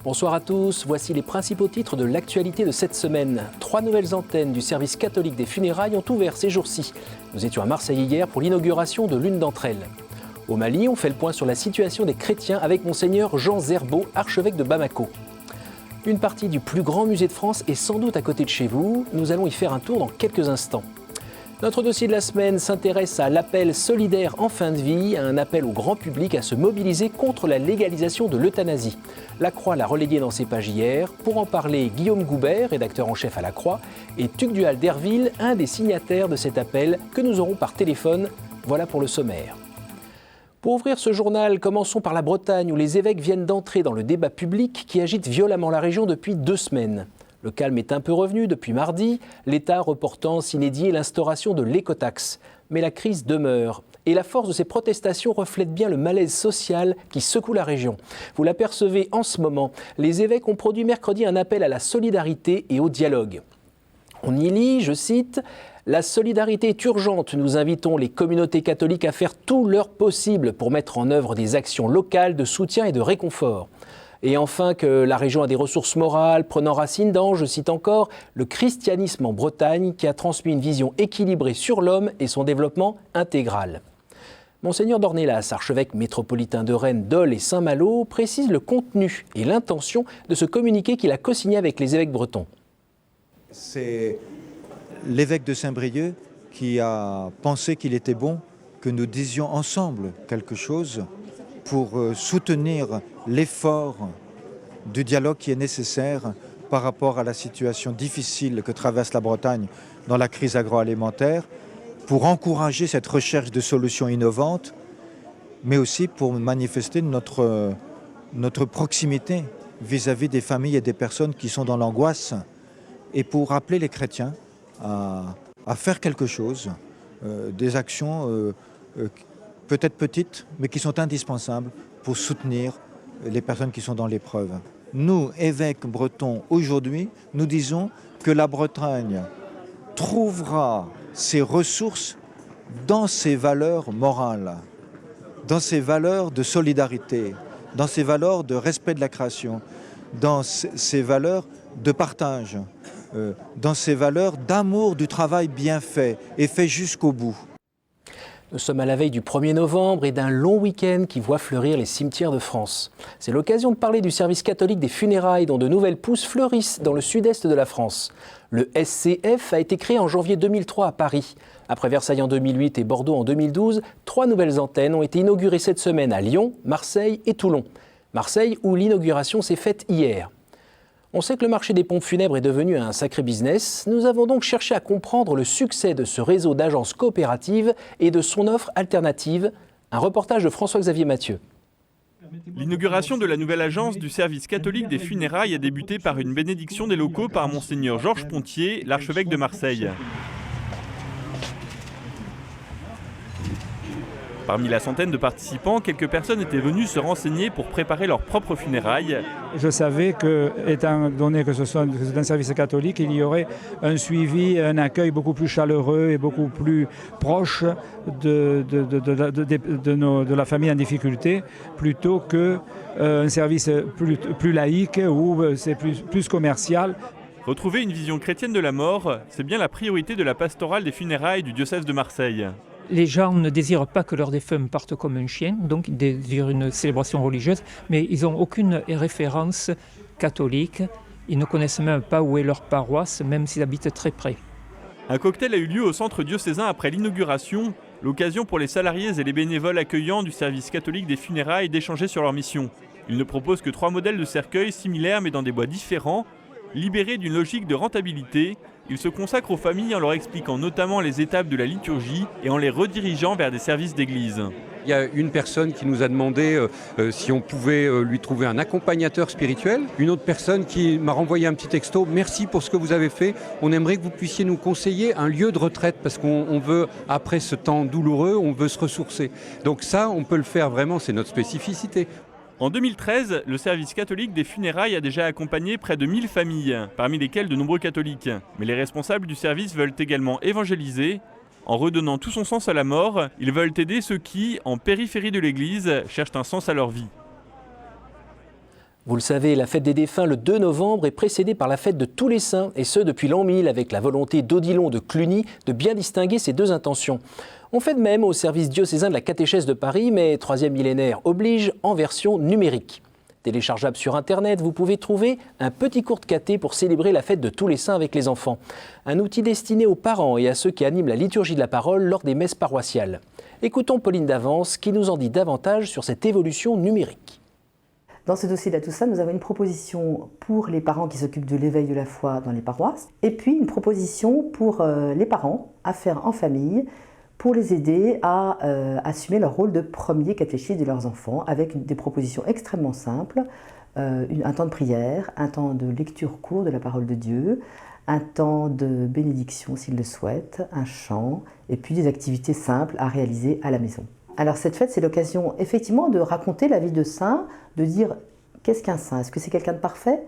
Bonsoir à tous, voici les principaux titres de l'actualité de cette semaine. 3 nouvelles antennes du service catholique des funérailles ont ouvert ces jours-ci. Nous étions à Marseille hier pour l'inauguration de l'une d'entre elles. Au Mali, on fait le point sur la situation des chrétiens avec Monseigneur Jean Zerbo, archevêque de Bamako. Une partie du plus grand musée de France est sans doute à côté de chez vous. Nous allons y faire un tour dans quelques instants. Notre dossier de la semaine s'intéresse à l'appel solidaire en fin de vie, un appel au grand public à se mobiliser contre la légalisation de l'euthanasie. La Croix l'a relayé dans ses pages hier. Pour en parler, Guillaume Goubert, rédacteur en chef à La Croix, et Tugdual Derville, un des signataires de cet appel que nous aurons par téléphone. Voilà pour le sommaire. Pour ouvrir ce journal, commençons par la Bretagne où les évêques viennent d'entrer dans le débat public qui agite violemment la région depuis 2 semaines. Le calme est un peu revenu depuis mardi, l'État reportant sine die l'instauration de l'écotaxe. Mais la crise demeure et la force de ces protestations reflète bien le malaise social qui secoue la région. Vous l'apercevez en ce moment, les évêques ont produit mercredi un appel à la solidarité et au dialogue. On y lit, je cite, « La solidarité est urgente. Nous invitons les communautés catholiques à faire tout leur possible pour mettre en œuvre des actions locales de soutien et de réconfort. » Et enfin que la région a des ressources morales prenant racine dans, je cite encore, le christianisme en Bretagne qui a transmis une vision équilibrée sur l'homme et son développement intégral. Monseigneur d'Ornelas, archevêque métropolitain de Rennes, Dol et Saint-Malo, précise le contenu et l'intention de ce communiqué qu'il a co-signé avec les évêques bretons. C'est l'évêque de Saint-Brieuc qui a pensé qu'il était bon que nous disions ensemble quelque chose pour soutenir l'effort du dialogue qui est nécessaire par rapport à la situation difficile que traverse la Bretagne dans la crise agroalimentaire, pour encourager cette recherche de solutions innovantes, mais aussi pour manifester notre proximité vis-à-vis des familles et des personnes qui sont dans l'angoisse, et pour appeler les chrétiens à faire quelque chose, des actions peut-être petites, mais qui sont indispensables pour soutenir les personnes qui sont dans l'épreuve. Nous, évêques bretons, aujourd'hui, nous disons que la Bretagne trouvera ses ressources dans ses valeurs morales, dans ses valeurs de solidarité, dans ses valeurs de respect de la création, dans ses valeurs de partage, dans ses valeurs d'amour du travail bien fait et fait jusqu'au bout. Nous sommes à la veille du 1er novembre et d'un long week-end qui voit fleurir les cimetières de France. C'est l'occasion de parler du service catholique des funérailles dont de nouvelles pousses fleurissent dans le sud-est de la France. Le SCF a été créé en janvier 2003 à Paris. Après Versailles en 2008 et Bordeaux en 2012, 3 nouvelles antennes ont été inaugurées cette semaine à Lyon, Marseille et Toulon. Marseille où l'inauguration s'est faite hier. On sait que le marché des pompes funèbres est devenu un sacré business. Nous avons donc cherché à comprendre le succès de ce réseau d'agences coopératives et de son offre alternative. Un reportage de François-Xavier Mathieu. L'inauguration de la nouvelle agence du service catholique des funérailles a débuté par une bénédiction des locaux par Monseigneur Georges Pontier, l'archevêque de Marseille. Parmi la centaine de participants, quelques personnes étaient venues se renseigner pour préparer leurs propres funérailles. Je savais que, étant donné que c'est un service catholique, il y aurait un suivi, un accueil beaucoup plus chaleureux et beaucoup plus proche de la famille en difficulté, plutôt qu'un service plus laïque où c'est plus commercial. Retrouver une vision chrétienne de la mort, c'est bien la priorité de la pastorale des funérailles du diocèse de Marseille. Les gens ne désirent pas que leurs défunts partent comme un chien, donc ils désirent une célébration religieuse, mais ils n'ont aucune référence catholique. Ils ne connaissent même pas où est leur paroisse, même s'ils habitent très près. Un cocktail a eu lieu au centre diocésain après l'inauguration, l'occasion pour les salariés et les bénévoles accueillants du service catholique des funérailles d'échanger sur leur mission. Ils ne proposent que 3 modèles de cercueils similaires mais dans des bois différents, libérés d'une logique de rentabilité. Ils se consacrent aux familles en leur expliquant notamment les étapes de la liturgie et en les redirigeant vers des services d'église. Il y a une personne qui nous a demandé si on pouvait lui trouver un accompagnateur spirituel. Une autre personne qui m'a renvoyé un petit texto. Merci pour ce que vous avez fait. On aimerait que vous puissiez nous conseiller un lieu de retraite parce qu'on veut, après ce temps douloureux, on veut se ressourcer. Donc ça, on peut le faire vraiment, c'est notre spécificité. En 2013, le service catholique des funérailles a déjà accompagné près de 1000 familles, parmi lesquelles de nombreux catholiques. Mais les responsables du service veulent également évangéliser. En redonnant tout son sens à la mort, ils veulent aider ceux qui, en périphérie de l'Église, cherchent un sens à leur vie. Vous le savez, la fête des défunts le 2 novembre est précédée par la fête de tous les saints, et ce depuis l'an 1000 avec la volonté d'Odilon de Cluny de bien distinguer ces deux intentions. On fait de même au service diocésain de la catéchèse de Paris, mais 3e millénaire oblige en version numérique. Téléchargeable sur Internet, vous pouvez trouver un petit cours de caté pour célébrer la fête de tous les saints avec les enfants. Un outil destiné aux parents et à ceux qui animent la liturgie de la parole lors des messes paroissiales. Écoutons Pauline Davance qui nous en dit davantage sur cette évolution numérique. Dans ce dossier d'Atoussa, nous avons une proposition pour les parents qui s'occupent de l'éveil de la foi dans les paroisses, et puis une proposition pour les parents à faire en famille, pour les aider à assumer leur rôle de premier catéchiste de leurs enfants, avec des propositions extrêmement simples, un temps de prière, un temps de lecture court de la parole de Dieu, un temps de bénédiction s'ils le souhaitent, un chant, et puis des activités simples à réaliser à la maison. Alors cette fête, c'est l'occasion effectivement de raconter la vie de saint, de dire qu'est-ce qu'un saint? Est-ce que c'est quelqu'un de parfait?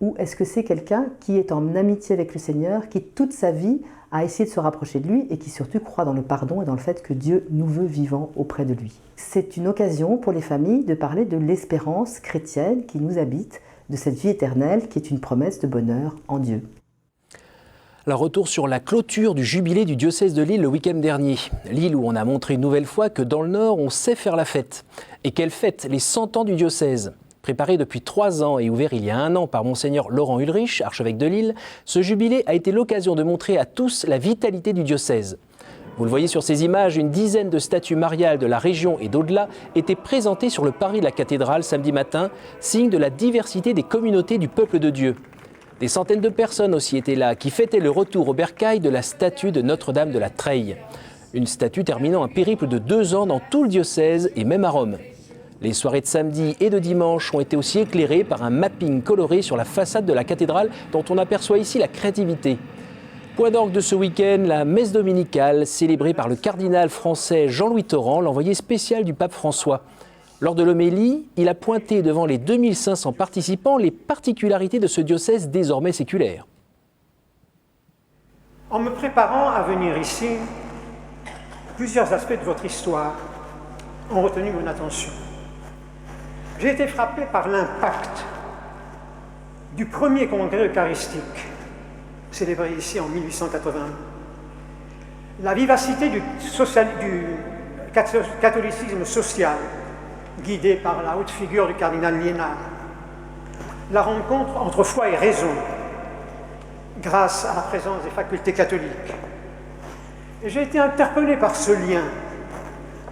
Ou est-ce que c'est quelqu'un qui est en amitié avec le Seigneur, qui toute sa vie a essayé de se rapprocher de lui et qui surtout croit dans le pardon et dans le fait que Dieu nous veut vivants auprès de lui? C'est une occasion pour les familles de parler de l'espérance chrétienne qui nous habite, de cette vie éternelle qui est une promesse de bonheur en Dieu. Alors, retour sur la clôture du jubilé du diocèse de Lille le week-end dernier. Lille où on a montré une nouvelle fois que dans le Nord, on sait faire la fête. Et quelle fête? Les 100 ans du diocèse. Préparé depuis 3 ans et ouvert il y a 1 an par Monseigneur Laurent Ulrich, archevêque de Lille, ce jubilé a été l'occasion de montrer à tous la vitalité du diocèse. Vous le voyez sur ces images, une dizaine de statues mariales de la région et d'au-delà étaient présentées sur le parvis de la cathédrale samedi matin, signe de la diversité des communautés du peuple de Dieu. Des centaines de personnes aussi étaient là, qui fêtaient le retour au bercail de la statue de Notre-Dame de la Treille. Une statue terminant un périple de 2 ans dans tout le diocèse et même à Rome. Les soirées de samedi et de dimanche ont été aussi éclairées par un mapping coloré sur la façade de la cathédrale dont on aperçoit ici la créativité. Point d'orgue de ce week-end, la messe dominicale célébrée par le cardinal français Jean-Louis Torrent, l'envoyé spécial du pape François. Lors de l'homélie, il a pointé devant les 2500 participants les particularités de ce diocèse désormais séculaire. En me préparant à venir ici, plusieurs aspects de votre histoire ont retenu mon attention. J'ai été frappé par l'impact du premier congrès eucharistique, célébré ici en 1881. La vivacité du catholicisme social, guidé par la haute figure du cardinal Liénard. La rencontre entre foi et raison, grâce à la présence des facultés catholiques. Et j'ai été interpellé par ce lien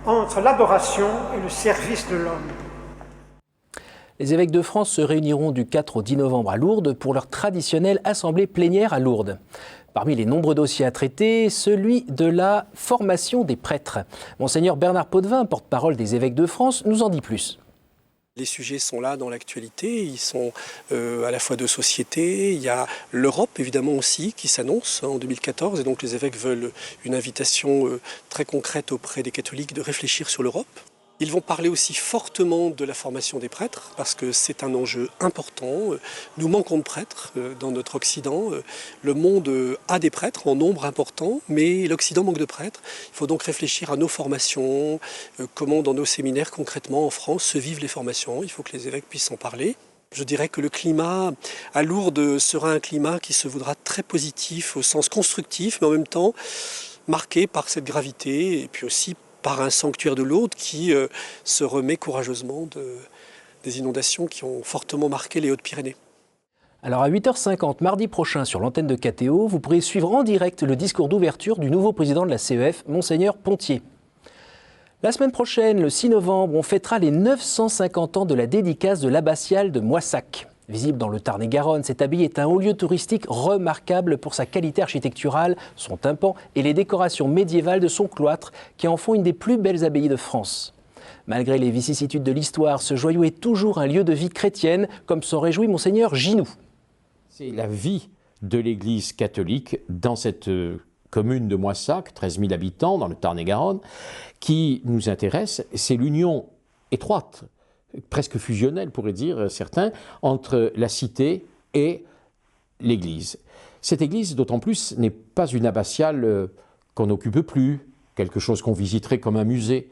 entre l'adoration et le service de l'homme. Les évêques de France se réuniront du 4 au 10 novembre à Lourdes pour leur traditionnelle assemblée plénière à Lourdes. Parmi les nombreux dossiers à traiter, celui de la formation des prêtres. Monseigneur Bernard Potvin, porte-parole des évêques de France, nous en dit plus. Les sujets sont là dans l'actualité, ils sont à la fois de société, il y a l'Europe évidemment aussi qui s'annonce en 2014 et donc les évêques veulent une invitation très concrète auprès des catholiques de réfléchir sur l'Europe. Ils vont parler aussi fortement de la formation des prêtres parce que c'est un enjeu important. Nous manquons de prêtres dans notre Occident. Le monde a des prêtres en nombre important, mais l'Occident manque de prêtres. Il faut donc réfléchir à nos formations, comment dans nos séminaires concrètement en France se vivent les formations. Il faut que les évêques puissent en parler. Je dirais que le climat à Lourdes sera un climat qui se voudra très positif au sens constructif, mais en même temps marqué par cette gravité et puis aussi par un sanctuaire de Lourdes qui se remet courageusement des inondations qui ont fortement marqué les Hautes-Pyrénées. Alors à 8h50 mardi prochain sur l'antenne de KTO, vous pourrez suivre en direct le discours d'ouverture du nouveau président de la CEF, Monseigneur Pontier. La semaine prochaine, le 6 novembre, on fêtera les 950 ans de la dédicace de l'abbatiale de Moissac. Visible dans le Tarn-et-Garonne, cette abbaye est un haut lieu touristique remarquable pour sa qualité architecturale, son tympan et les décorations médiévales de son cloître qui en font une des plus belles abbayes de France. Malgré les vicissitudes de l'histoire, ce joyau est toujours un lieu de vie chrétienne, comme s'en réjouit Monseigneur Ginoux. C'est la vie de l'Église catholique dans cette commune de Moissac, 13 000 habitants dans le Tarn-et-Garonne, qui nous intéresse. C'est l'union étroite, presque fusionnelle, pourraient dire certains, entre la cité et l'Église. Cette Église, d'autant plus, n'est pas une abbatiale qu'on n'occupe plus, quelque chose qu'on visiterait comme un musée.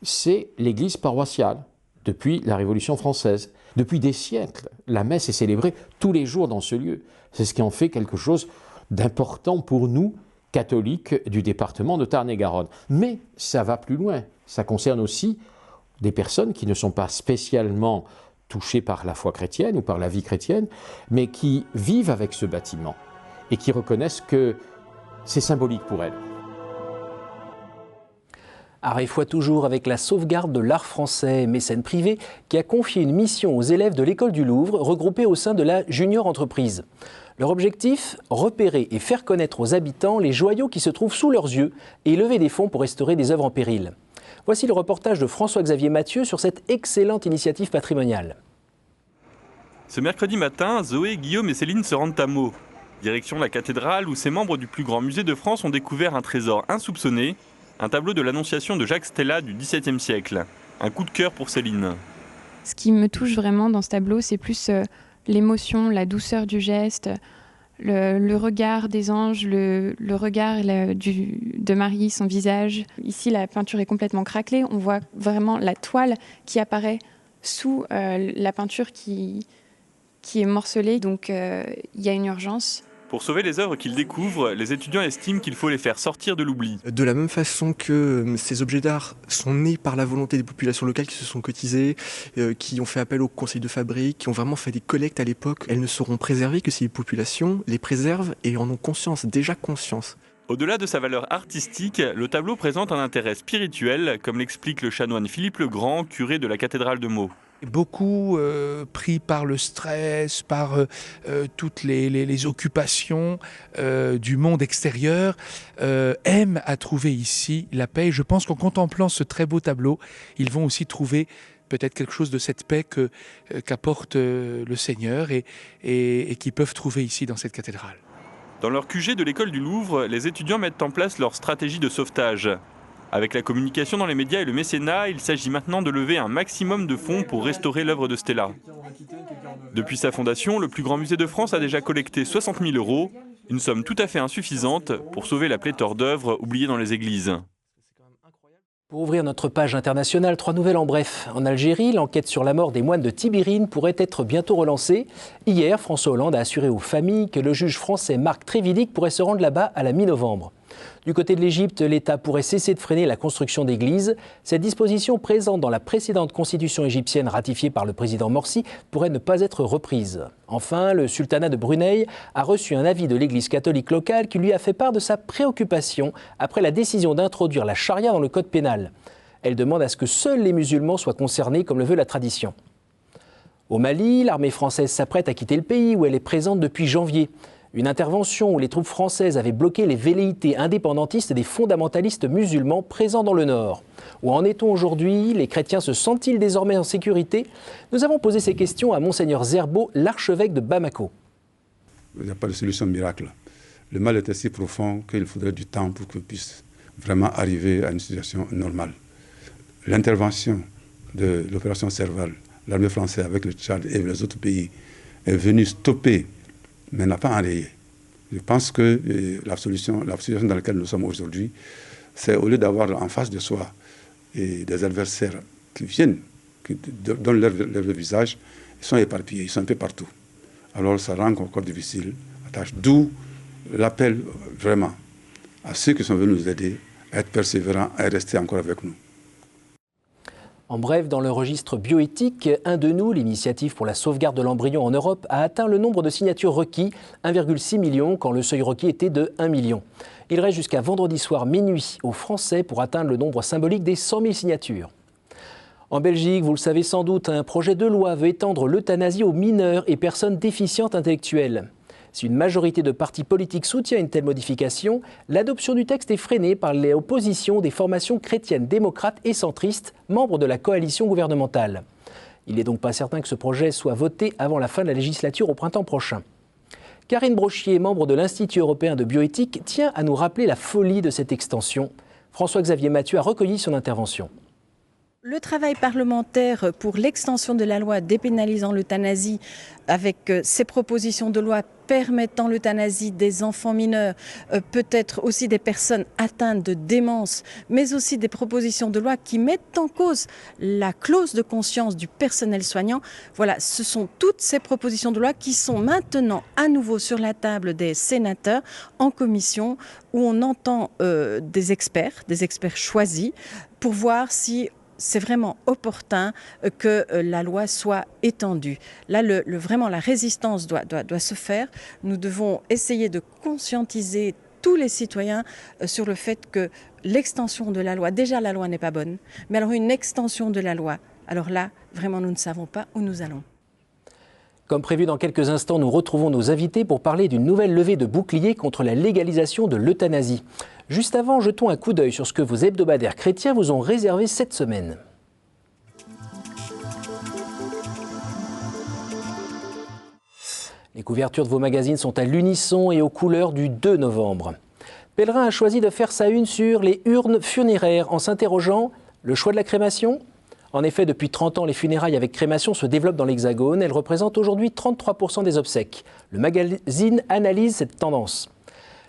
C'est l'Église paroissiale depuis la Révolution française. Depuis des siècles, la messe est célébrée tous les jours dans ce lieu. C'est ce qui en fait quelque chose d'important pour nous, catholiques du département de Tarn-et-Garonne. Mais ça va plus loin. Ça concerne aussi des personnes qui ne sont pas spécialement touchées par la foi chrétienne ou par la vie chrétienne, mais qui vivent avec ce bâtiment et qui reconnaissent que c'est symbolique pour elles. Arrêt toujours avec la sauvegarde de l'art français, mécène privé, qui a confié une mission aux élèves de l'école du Louvre, regroupés au sein de la Junior Entreprise. Leur objectif, repérer et faire connaître aux habitants les joyaux qui se trouvent sous leurs yeux et lever des fonds pour restaurer des œuvres en péril. Voici le reportage de François-Xavier Mathieu sur cette excellente initiative patrimoniale. Ce mercredi matin, Zoé, Guillaume et Céline se rendent à Meaux. Direction la cathédrale où ces membres du plus grand musée de France ont découvert un trésor insoupçonné, un tableau de l'Annonciation de Jacques Stella du XVIIe siècle. Un coup de cœur pour Céline. Ce qui me touche vraiment dans ce tableau, c'est plus l'émotion, la douceur du geste, le regard des anges, le regard de Marie, son visage. Ici, la peinture est complètement craquelée. On voit vraiment la toile qui apparaît sous la peinture qui est morcelée. Donc, il y a une urgence. Pour sauver les œuvres qu'ils découvrent, les étudiants estiment qu'il faut les faire sortir de l'oubli. De la même façon que ces objets d'art sont nés par la volonté des populations locales qui se sont cotisées, qui ont fait appel au conseil de fabrique, qui ont vraiment fait des collectes à l'époque, elles ne seront préservées que si les populations les préservent et en ont conscience, déjà conscience. Au-delà de sa valeur artistique, le tableau présente un intérêt spirituel, comme l'explique le chanoine Philippe le Grand, curé de la cathédrale de Meaux. Beaucoup pris par le stress, par toutes les occupations du monde extérieur, aiment à trouver ici la paix. Et je pense qu'en contemplant ce très beau tableau, ils vont aussi trouver peut-être quelque chose de cette paix qu'apporte le Seigneur et qu'ils peuvent trouver ici dans cette cathédrale. Dans leur QG de l'école du Louvre, les étudiants mettent en place leur stratégie de sauvetage. Avec la communication dans les médias et le mécénat, il s'agit maintenant de lever un maximum de fonds pour restaurer l'œuvre de Stella. Depuis sa fondation, le plus grand musée de France a déjà collecté 60 000 €, une somme tout à fait insuffisante pour sauver la pléthore d'œuvres oubliées dans les églises. Pour ouvrir notre page internationale, 3 nouvelles en bref. En Algérie, l'enquête sur la mort des moines de Tibirine pourrait être bientôt relancée. Hier, François Hollande a assuré aux familles que le juge français Marc Trévidic pourrait se rendre là-bas à la mi-novembre. Du côté de l'Égypte, l'État pourrait cesser de freiner la construction d'églises. Cette disposition présente dans la précédente constitution égyptienne ratifiée par le président Morsi pourrait ne pas être reprise. Enfin, le sultanat de Brunei a reçu un avis de l'église catholique locale qui lui a fait part de sa préoccupation après la décision d'introduire la charia dans le code pénal. Elle demande à ce que seuls les musulmans soient concernés comme le veut la tradition. Au Mali, l'armée française s'apprête à quitter le pays où elle est présente depuis janvier. Une intervention où les troupes françaises avaient bloqué les velléités indépendantistes des fondamentalistes musulmans présents dans le Nord. Où en est-on aujourd'hui? Les chrétiens se sentent-ils désormais en sécurité? Nous avons posé ces questions à Monseigneur Zerbo, l'archevêque de Bamako. Il n'y a pas de solution miracle. Le mal était si profond qu'il faudrait du temps pour qu'on puisse vraiment arriver à une situation normale. L'intervention de l'opération Serval, l'armée française avec le Tchad et les autres pays, est venue stopper mais n'a pas enrayé. Je pense que la situation dans laquelle nous sommes aujourd'hui, c'est au lieu d'avoir en face de soi des adversaires qui viennent, qui donnent leur visage, ils sont éparpillés, ils sont un peu partout. Alors ça rend encore difficile la tâche. D'où l'appel vraiment à ceux qui sont venus nous aider à être persévérants, à rester encore avec nous. En bref, dans le registre bioéthique, Un de nous, l'initiative pour la sauvegarde de l'embryon en Europe, a atteint le nombre de signatures requis, 1,6 million, quand le seuil requis était de 1 million. Il reste jusqu'à vendredi soir minuit aux Français pour atteindre le nombre symbolique des 100 000 signatures. En Belgique, vous le savez sans doute, un projet de loi veut étendre l'euthanasie aux mineurs et personnes déficientes intellectuelles. Si une majorité de partis politiques soutient une telle modification, l'adoption du texte est freinée par l'opposition des formations chrétiennes démocrates et centristes, membres de la coalition gouvernementale. Il n'est donc pas certain que ce projet soit voté avant la fin de la législature au printemps prochain. Karine Brochier, membre de l'Institut européen de bioéthique, tient à nous rappeler la folie de cette extension. François-Xavier Mathieu a recueilli son intervention. Le travail parlementaire pour l'extension de la loi dépénalisant l'euthanasie avec ces propositions de loi permettant l'euthanasie des enfants mineurs, peut-être aussi des personnes atteintes de démence, mais aussi des propositions de loi qui mettent en cause la clause de conscience du personnel soignant. Voilà, ce sont toutes ces propositions de loi qui sont maintenant à nouveau sur la table des sénateurs en commission où on entend des experts choisis pour voir si c'est vraiment opportun que la loi soit étendue. Là, vraiment, la résistance doit se faire. Nous devons essayer de conscientiser tous les citoyens sur le fait que l'extension de la loi, déjà la loi n'est pas bonne, mais alors une extension de la loi, alors là, vraiment, nous ne savons pas où nous allons. Comme prévu, dans quelques instants, nous retrouvons nos invités pour parler d'une nouvelle levée de bouclier contre la légalisation de l'euthanasie. Juste avant, jetons un coup d'œil sur ce que vos hebdomadaires chrétiens vous ont réservé cette semaine. Les couvertures de vos magazines sont à l'unisson et aux couleurs du 2 novembre. Pèlerin a choisi de faire sa une sur les urnes funéraires en s'interrogeant le choix de la crémation. En effet, depuis 30 ans, les funérailles avec crémation se développent dans l'Hexagone. Elles représentent aujourd'hui 33% des obsèques. Le magazine analyse cette tendance.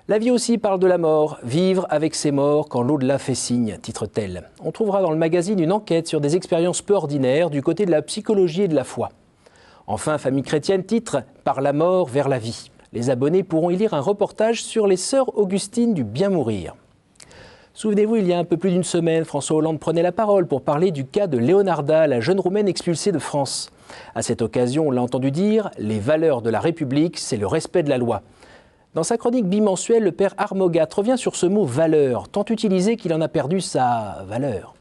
La vie aussi parle de la mort. Vivre avec ses morts quand l'au-delà fait signe, titre-t-elle. On trouvera dans le magazine une enquête sur des expériences peu ordinaires du côté de la psychologie et de la foi. Enfin, Famille chrétienne titre « Par la mort vers la vie ». Les abonnés pourront y lire un reportage sur les sœurs Augustines du bien mourir. Souvenez-vous, il y a un peu plus d'une semaine, François Hollande prenait la parole pour parler du cas de Leonarda, la jeune Roumaine expulsée de France. À cette occasion, on l'a entendu dire « Les valeurs de la République, c'est le respect de la loi ». Dans sa chronique bimensuelle, le père Armogat revient sur ce mot « valeur », tant utilisé qu'il en a perdu sa valeur.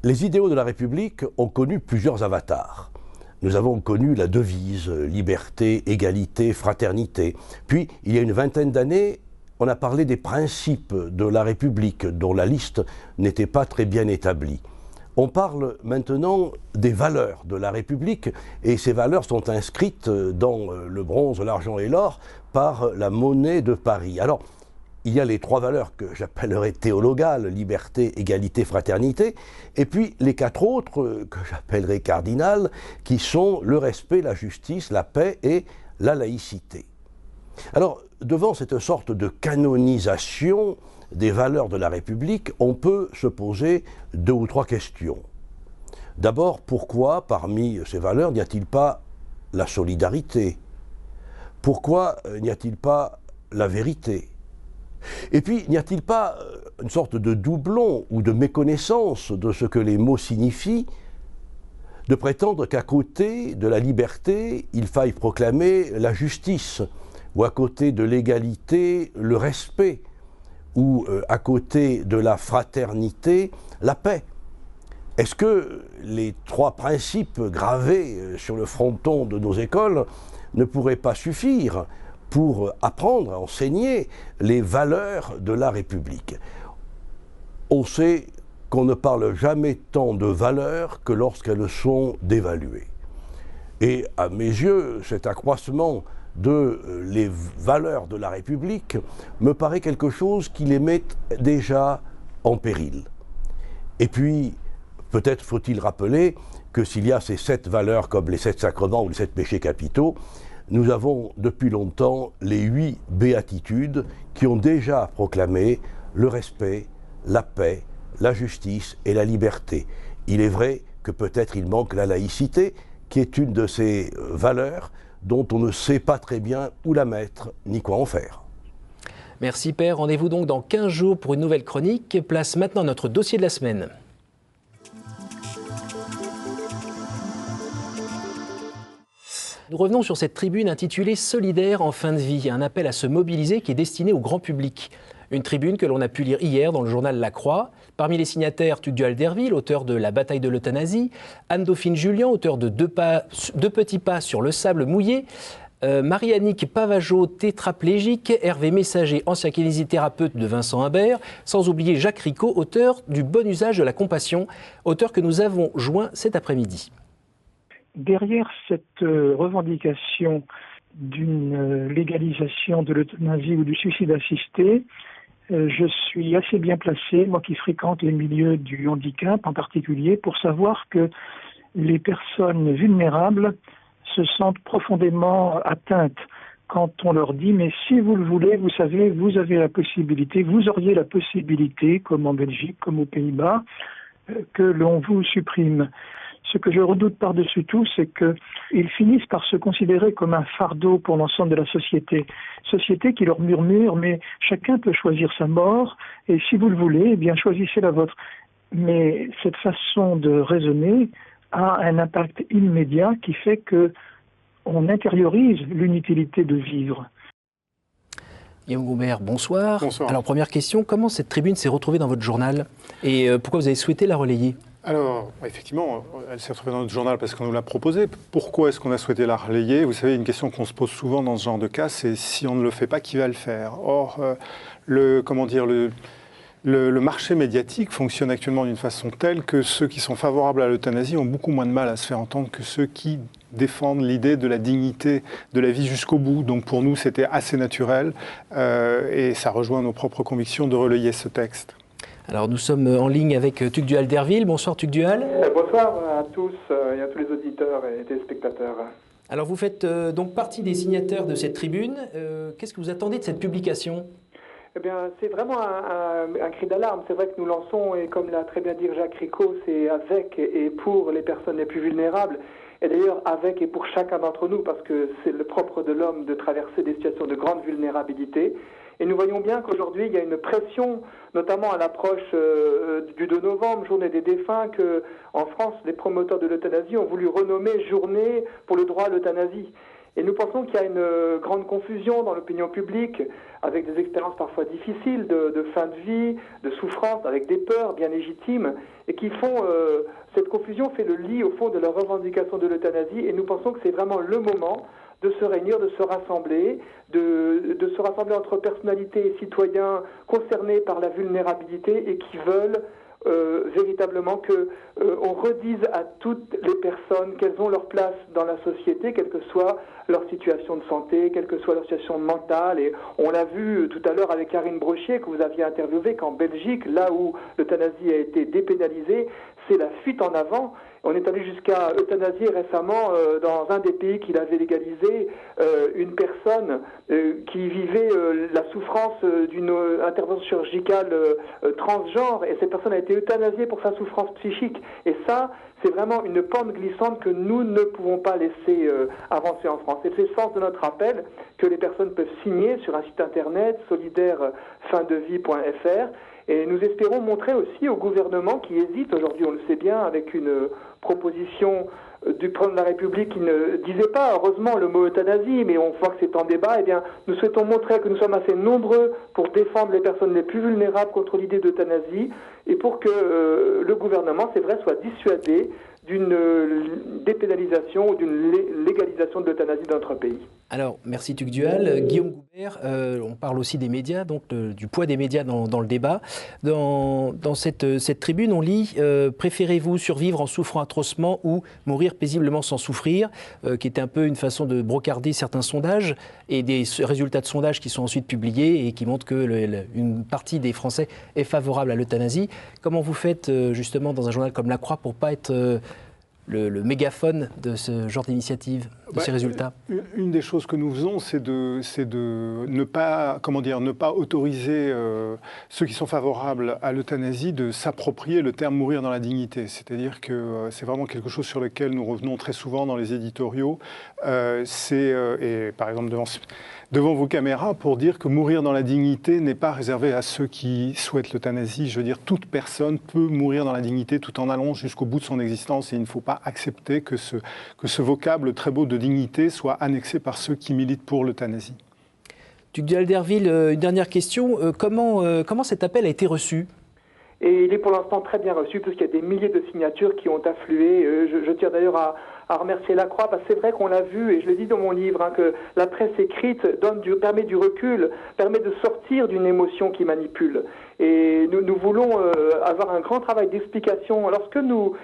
Les idéaux de la République ont connu plusieurs avatars. Nous avons connu la devise « liberté, égalité, fraternité ». Puis, il y a une vingtaine d'années, on a parlé des principes de la République, dont la liste n'était pas très bien établie. On parle maintenant des valeurs de la République, et ces valeurs sont inscrites dans le bronze, l'argent et l'or par la monnaie de Paris. Alors, il y a les trois valeurs que j'appellerais théologales, liberté, égalité, fraternité, et puis les quatre autres que j'appellerais cardinales, qui sont le respect, la justice, la paix et la laïcité. Alors, devant cette sorte de canonisation des valeurs de la République, on peut se poser deux ou trois questions. D'abord, pourquoi parmi ces valeurs n'y a-t-il pas la solidarité? Pourquoi n'y a-t-il pas la vérité? Et puis, n'y a-t-il pas une sorte de doublon ou de méconnaissance de ce que les mots signifient, de prétendre qu'à côté de la liberté, il faille proclamer la justice, ou à côté de l'égalité, le respect, ou à côté de la fraternité, la paix? Est-ce que les trois principes gravés sur le fronton de nos écoles ne pourraient pas suffire pour apprendre à enseigner les valeurs de la République? On sait qu'on ne parle jamais tant de valeurs que lorsqu'elles sont dévaluées. Et à mes yeux, cet accroissement de les valeurs de la République me paraît quelque chose qui les met déjà en péril. Et puis, peut-être faut-il rappeler que s'il y a ces 7 valeurs comme les 7 sacrements ou les 7 péchés capitaux, nous avons depuis longtemps les 8 béatitudes qui ont déjà proclamé le respect, la paix, la justice et la liberté. Il est vrai que peut-être il manque la laïcité, qui est une de ces valeurs dont on ne sait pas très bien où la mettre ni quoi en faire. Merci Père, rendez-vous donc dans 15 jours pour une nouvelle chronique. Place maintenant notre dossier de la semaine. Nous revenons sur cette tribune intitulée « Solidaire en fin de vie », un appel à se mobiliser qui est destiné au grand public. Une tribune que l'on a pu lire hier dans le journal La Croix. Parmi les signataires, Tugdual Derville, auteur de La bataille de l'euthanasie, Anne-Dauphine Julien, auteur de Deux petits pas sur le sable mouillé, Marie-Annick Pavageau, tétraplégique, Hervé Messager, ancien kinésithérapeute de Vincent Humbert, sans oublier Jacques Ricot, auteur du Bon usage de la compassion, auteur que nous avons joint cet après-midi. Derrière cette revendication d'une légalisation de l'euthanasie ou du suicide assisté, je suis assez bien placé, moi qui fréquente les milieux du handicap en particulier, pour savoir que les personnes vulnérables se sentent profondément atteintes quand on leur dit « mais si vous le voulez, vous savez, vous avez la possibilité, vous auriez la possibilité, comme en Belgique, comme aux Pays-Bas, que l'on vous supprime ». Ce que je redoute par-dessus tout, c'est qu'ils finissent par se considérer comme un fardeau pour l'ensemble de la société. Société qui leur murmure « mais chacun peut choisir sa mort, et si vous le voulez, eh bien choisissez la vôtre ». Mais cette façon de raisonner a un impact immédiat qui fait qu'on intériorise l'inutilité de vivre. Guillaume Goubert, bonsoir. Bonsoir. Alors première question, comment cette tribune s'est retrouvée dans votre journal et pourquoi vous avez souhaité la relayer ? Alors, effectivement, elle s'est retrouvée dans notre journal parce qu'on nous l'a proposée. Pourquoi est-ce qu'on a souhaité la relayer ? Vous savez, une question qu'on se pose souvent dans ce genre de cas, c'est si on ne le fait pas, qui va le faire ? Or, le marché médiatique fonctionne actuellement d'une façon telle que ceux qui sont favorables à l'euthanasie ont beaucoup moins de mal à se faire entendre que ceux qui défendent l'idée de la dignité de la vie jusqu'au bout. Donc pour nous, c'était assez naturel et ça rejoint nos propres convictions de relayer ce texte. Alors nous sommes en ligne avec Tugdual Derville. Bonsoir Tugdual. Bonsoir à tous et à tous les auditeurs et téléspectateurs. Alors vous faites donc partie des signataires de cette tribune. Qu'est-ce que vous attendez de cette publication ? Eh bien, c'est vraiment un cri d'alarme. C'est vrai que nous lançons, et comme l'a très bien dit Jacques Ricot, c'est avec et pour les personnes les plus vulnérables. Et d'ailleurs, avec et pour chacun d'entre nous, parce que c'est le propre de l'homme de traverser des situations de grande vulnérabilité. Et nous voyons bien qu'aujourd'hui, il y a une pression, notamment à l'approche du 2 novembre, journée des défunts, que en France, les promoteurs de l'euthanasie ont voulu renommer journée pour le droit à l'euthanasie. Et nous pensons qu'il y a une grande confusion dans l'opinion publique, avec des expériences parfois difficiles de fin de vie, de souffrance, avec des peurs bien légitimes, et qui font... cette confusion fait le lit, au fond, de la revendication de l'euthanasie, et nous pensons que c'est vraiment le moment de se réunir, de se rassembler, de se rassembler entre personnalités et citoyens concernés par la vulnérabilité et qui veulent véritablement qu'on redise à toutes les personnes qu'elles ont leur place dans la société, quelle que soit leur situation de santé, quelle que soit leur situation mentale. Et on l'a vu tout à l'heure avec Karine Brochier, que vous aviez interviewé, qu'en Belgique, là où l'euthanasie a été dépénalisée, c'est la fuite en avant. On est allé jusqu'à euthanasier récemment dans un des pays qui l'avait légalisé une personne qui vivait la souffrance d'une intervention chirurgicale transgenre, et cette personne a été euthanasiée pour sa souffrance psychique. Et ça, c'est vraiment une pente glissante que nous ne pouvons pas laisser avancer en France. Et c'est le sens de notre appel que les personnes peuvent signer sur un site internet solidairefindevie.fr. Et nous espérons montrer aussi au gouvernement qui hésite aujourd'hui, on le sait bien, avec une proposition du président de la République qui ne disait pas, heureusement, le mot euthanasie, mais on voit que c'est en débat. Eh bien, nous souhaitons montrer que nous sommes assez nombreux pour défendre les personnes les plus vulnérables contre l'idée d'euthanasie et pour que le gouvernement, c'est vrai, soit dissuadé d'une dépénalisation ou d'une légalisation de l'euthanasie dans notre pays. Alors, merci Tugdual. Guillaume Goubert, on parle aussi des médias, donc du poids des médias dans le débat. Dans cette tribune, on lit « Préférez-vous survivre en souffrant atrocement ou mourir paisiblement sans souffrir ?» qui était un peu une façon de brocarder certains sondages et des résultats de sondages qui sont ensuite publiés et qui montrent qu'une partie des Français est favorable à l'euthanasie. Comment vous faites justement dans un journal comme La Croix pour ne pas être le mégaphone de ce genre d'initiative, de ces résultats? Une des choses que nous faisons, c'est de ne pas autoriser ceux qui sont favorables à l'euthanasie de s'approprier le terme « mourir dans la dignité ». C'est-à-dire que c'est vraiment quelque chose sur lequel nous revenons très souvent dans les éditoriaux. Et par exemple devant vos caméras, pour dire que mourir dans la dignité n'est pas réservé à ceux qui souhaitent l'euthanasie. Je veux dire, toute personne peut mourir dans la dignité tout en allant jusqu'au bout de son existence, et il ne faut pas accepter que ce vocable très beau de dignité soit annexé par ceux qui militent pour l'euthanasie. Tugdual Derville, une dernière question. Comment cet appel a été reçu ? Et il est pour l'instant très bien reçu, puisqu'il y a des milliers de signatures qui ont afflué. Je tiens d'ailleurs à remercier la Croix, parce que c'est vrai qu'on l'a vu, et je le dis dans mon livre, que la presse écrite permet du recul, permet de sortir d'une émotion qui manipule. Et nous voulons avoir un grand travail d'explication. Lorsque nous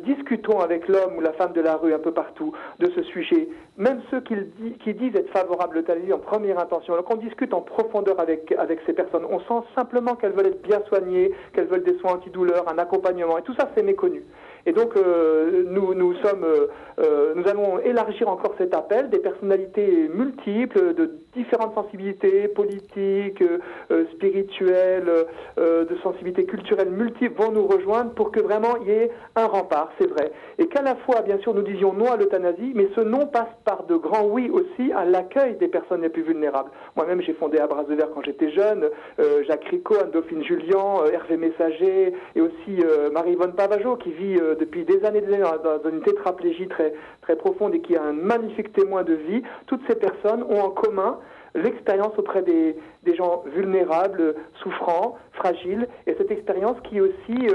discutons avec l'homme ou la femme de la rue un peu partout de ce sujet, même ceux qui disent être favorables à l'euthanasie en première intention, alors qu'on discute en profondeur avec ces personnes, on sent simplement qu'elles veulent être bien soignées, qu'elles veulent des soins antidouleurs, un accompagnement, et tout ça c'est méconnu. Et donc nous allons élargir encore cet appel. Des personnalités multiples, de différentes sensibilités politiques, spirituelles, de sensibilités culturelles multiples vont nous rejoindre pour que vraiment il y ait un rempart, c'est vrai. Et qu'à la fois, bien sûr, nous disions non à l'euthanasie, mais ce non passe par de grands oui aussi à l'accueil des personnes les plus vulnérables. Moi-même, j'ai fondé À Bras de Verre quand j'étais jeune, Jacques Ricot, Anne-Dauphine Jullian, Hervé Messager, et aussi Marie-Yvonne Pavageau, qui vit depuis des années dans une tétraplégie très profonde et qui est un magnifique témoin de vie. Toutes ces personnes ont en commun l'expérience auprès des gens vulnérables, souffrants, fragiles, et cette expérience qui est aussi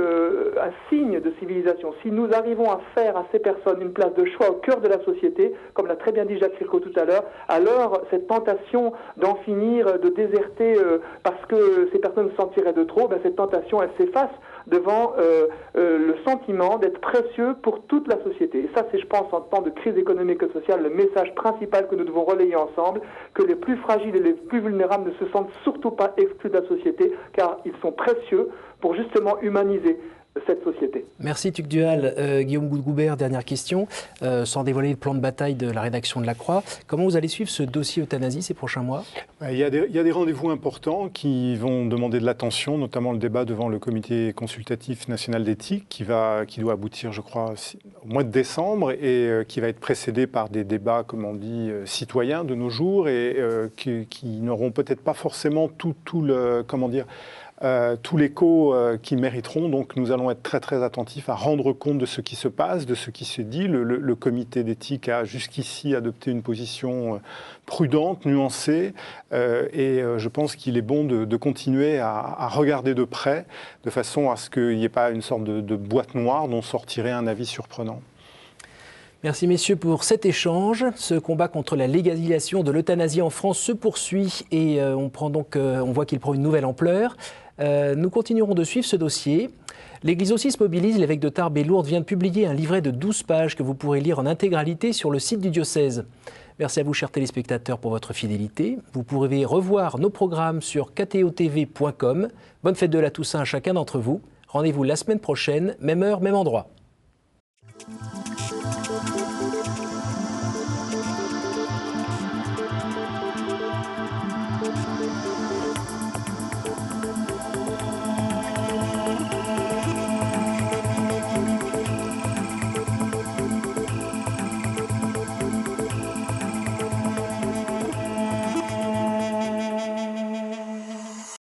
un signe de civilisation. Si nous arrivons à faire à ces personnes une place de choix au cœur de la société, comme l'a très bien dit Jacques Ricot tout à l'heure, alors cette tentation d'en finir, de déserter parce que ces personnes se sentiraient de trop, cette tentation, elle s'efface devant le sentiment d'être précieux pour toute la société. Et ça, c'est, je pense, en temps de crise économique et sociale, le message principal que nous devons relayer ensemble, que les plus fragiles et les plus vulnérables ne se sentent surtout pas exclus de la société, car ils sont précieux pour justement humaniser cette société. Merci Tugdual. Guillaume Goudgoubert, dernière question. Sans dévoiler le plan de bataille de la rédaction de La Croix, comment vous allez suivre ce dossier euthanasie ces prochains mois ? Il y a des rendez-vous importants qui vont demander de l'attention, notamment le débat devant le comité consultatif national d'éthique qui doit aboutir, je crois, au mois de décembre et qui va être précédé par des débats, comme on dit, citoyens de nos jours et qui n'auront peut-être pas forcément tout l'écho qu'ils mériteront. Donc nous allons être très très attentifs à rendre compte de ce qui se passe, de ce qui se dit. Le comité d'éthique a jusqu'ici adopté une position prudente, nuancée, et je pense qu'il est bon de continuer à regarder de près, de façon à ce qu'il n'y ait pas une sorte de boîte noire dont sortirait un avis surprenant. Merci messieurs pour cet échange. Ce combat contre la légalisation de l'euthanasie en France se poursuit et on voit qu'il prend une nouvelle ampleur. Nous continuerons de suivre ce dossier. L'Église aussi se mobilise. L'évêque de Tarbes et Lourdes vient de publier un livret de 12 pages que vous pourrez lire en intégralité sur le site du diocèse. Merci à vous, chers téléspectateurs, pour votre fidélité. Vous pourrez revoir nos programmes sur ktotv.com. Bonne fête de la Toussaint à chacun d'entre vous. Rendez-vous la semaine prochaine, même heure, même endroit.